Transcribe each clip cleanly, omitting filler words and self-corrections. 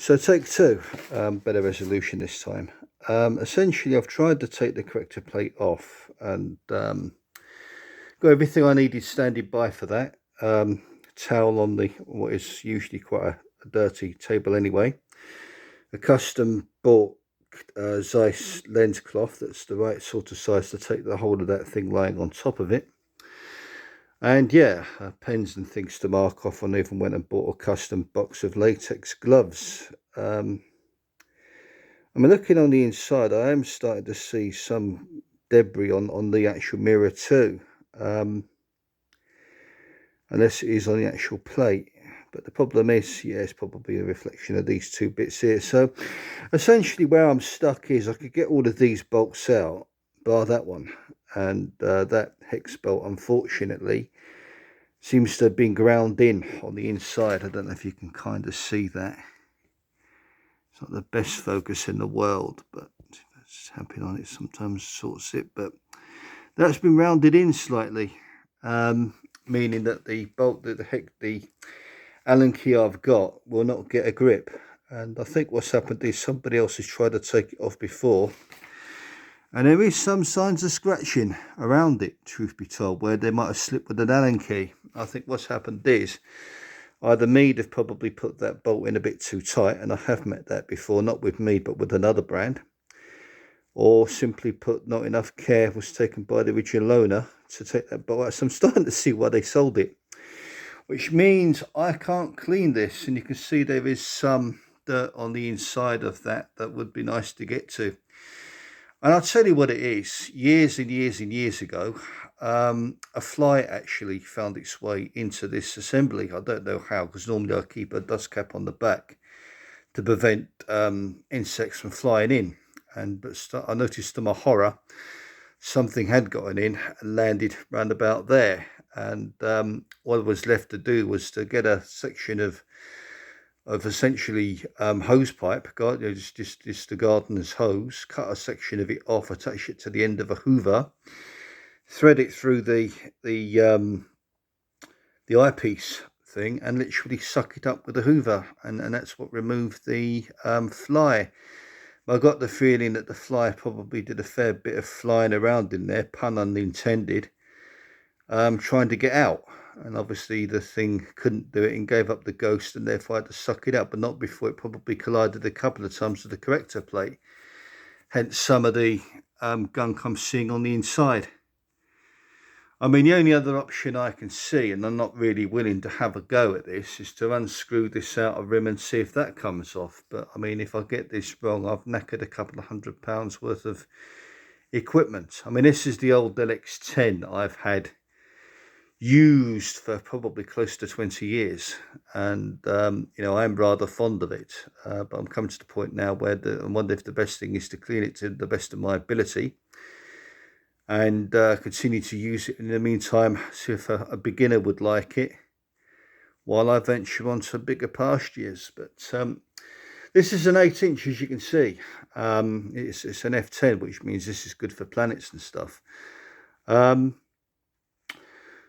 So take two, better resolution this time. Essentially, I've tried to take the corrector plate off and got everything I needed standing by for that. Towel on the what is usually quite a dirty table anyway. A custom bought Zeiss lens cloth that's the right sort of size to take the whole of that thing lying on top of it. And yeah, pens and things to mark off. And even went and bought a custom box of latex gloves. I'm looking on the inside. I am starting to see some debris on the actual mirror too, unless it is on the actual plate. But the problem is, yeah, it's probably a reflection of these two bits here. So essentially where I'm stuck is I could get all of these bolts out, bar that one. And that hex bolt, unfortunately, seems to have been ground in on the inside. I don't know if you can kind of see that. It's not the best focus in the world, but tapping on it sometimes sorts it. But that's been rounded in slightly, meaning that the bolt, the Allen key I've got will not get a grip. And I think what's happened is somebody else has tried to take it off before, and there is some signs of scratching around it, truth be told, where they might have slipped with an Allen key. I think what's happened is either me'd have probably put that bolt in a bit too tight, and I have met that before, not with me but with another brand, or simply put, not enough care was taken by the original owner to take that bolt out. So I'm starting to see why they sold it, which means I can't clean this, and you can see there is some dirt on the inside of that would be nice to get to. And I'll tell you what it is. Years and years and years ago, a fly actually found its way into this assembly. I don't know how, because normally I keep a dust cap on the back to prevent insects from flying in. But I noticed to my horror, something had gotten in and landed round about there. And what was left to do was to get a section of essentially hose pipe, just the gardener's hose, cut a section of it off, attach it to the end of a hoover, thread it through the eyepiece thing, and literally suck it up with a hoover, and that's what removed the fly. I got the feeling that the fly probably did a fair bit of flying around in there, pun unintended, trying to get out. And obviously the thing couldn't do it and gave up the ghost, and therefore I had to suck it up, but not before it probably collided a couple of times with the corrector plate. Hence some of the gunk I'm seeing on the inside. I mean, the only other option I can see, and I'm not really willing to have a go at this, is to unscrew this outer rim and see if that comes off. But I mean, if I get this wrong, I've knackered a couple of £100 worth of equipment. I mean, this is the old Lx10 I've had used for probably close to 20 years, and you know, I'm rather fond of it, but I'm coming to the point now where I wonder if the best thing is to clean it to the best of my ability and continue to use it in the meantime, see if a beginner would like it while I venture on to bigger pastures. But this is an 8-inch, as you can see. It's an F10, which means this is good for planets and stuff.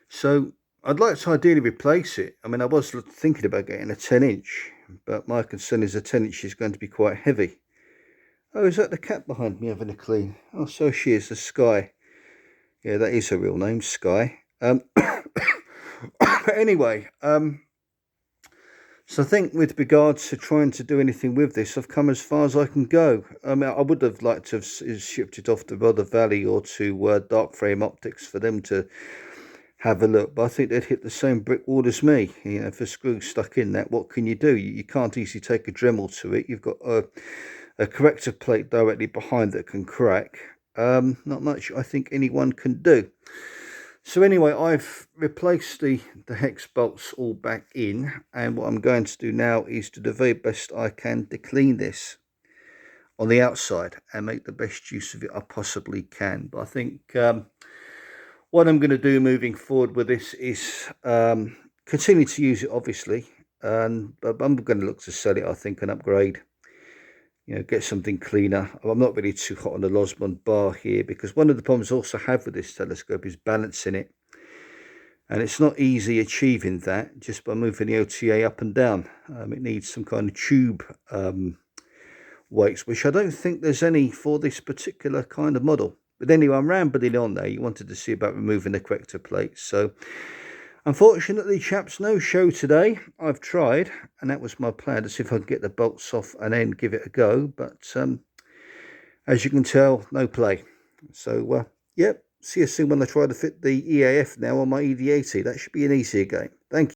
So I'd like to ideally replace it. I mean, I was thinking about getting a 10-inch, but my concern is a 10-inch is going to be quite heavy. Oh, is that the cat behind me having a clean? Oh, so she is, the Sky. Yeah, that is her real name, Sky. But anyway, so I think with regards to trying to do anything with this, I've come as far as I can go. I mean, I would have liked to have shipped it off to Rother Valley or to Dark Frame Optics for them to have a look, but I think they'd hit the same brick wall as me. You know, if a screw's stuck in that, what can you do? You can't easily take a Dremel to it. You've got a corrector plate directly behind that can crack. Not much I think anyone can do. So anyway, I've replaced the hex bolts all back in, and what I'm going to do now is to do the very best I can to clean this on the outside and make the best use of it I possibly can. But I think what I'm going to do moving forward with this is continue to use it, obviously, but I'm going to look to sell it, I think, and upgrade. You know, get something cleaner. I'm not really too hot on the Losmond bar here, because one of the problems I also have with this telescope is balancing it. And it's not easy achieving that just by moving the OTA up and down. It needs some kind of tube weights, which I don't think there's any for this particular kind of model. But anyway, I'm rambling on there. You wanted to see about removing the corrector plates. So unfortunately, chaps, no show today. I've tried, and that was my plan, to see if I can get the bolts off and then give it a go. But as you can tell, no play. So, yep, see you soon when I try to fit the EAF now on my ED80. That should be an easier game.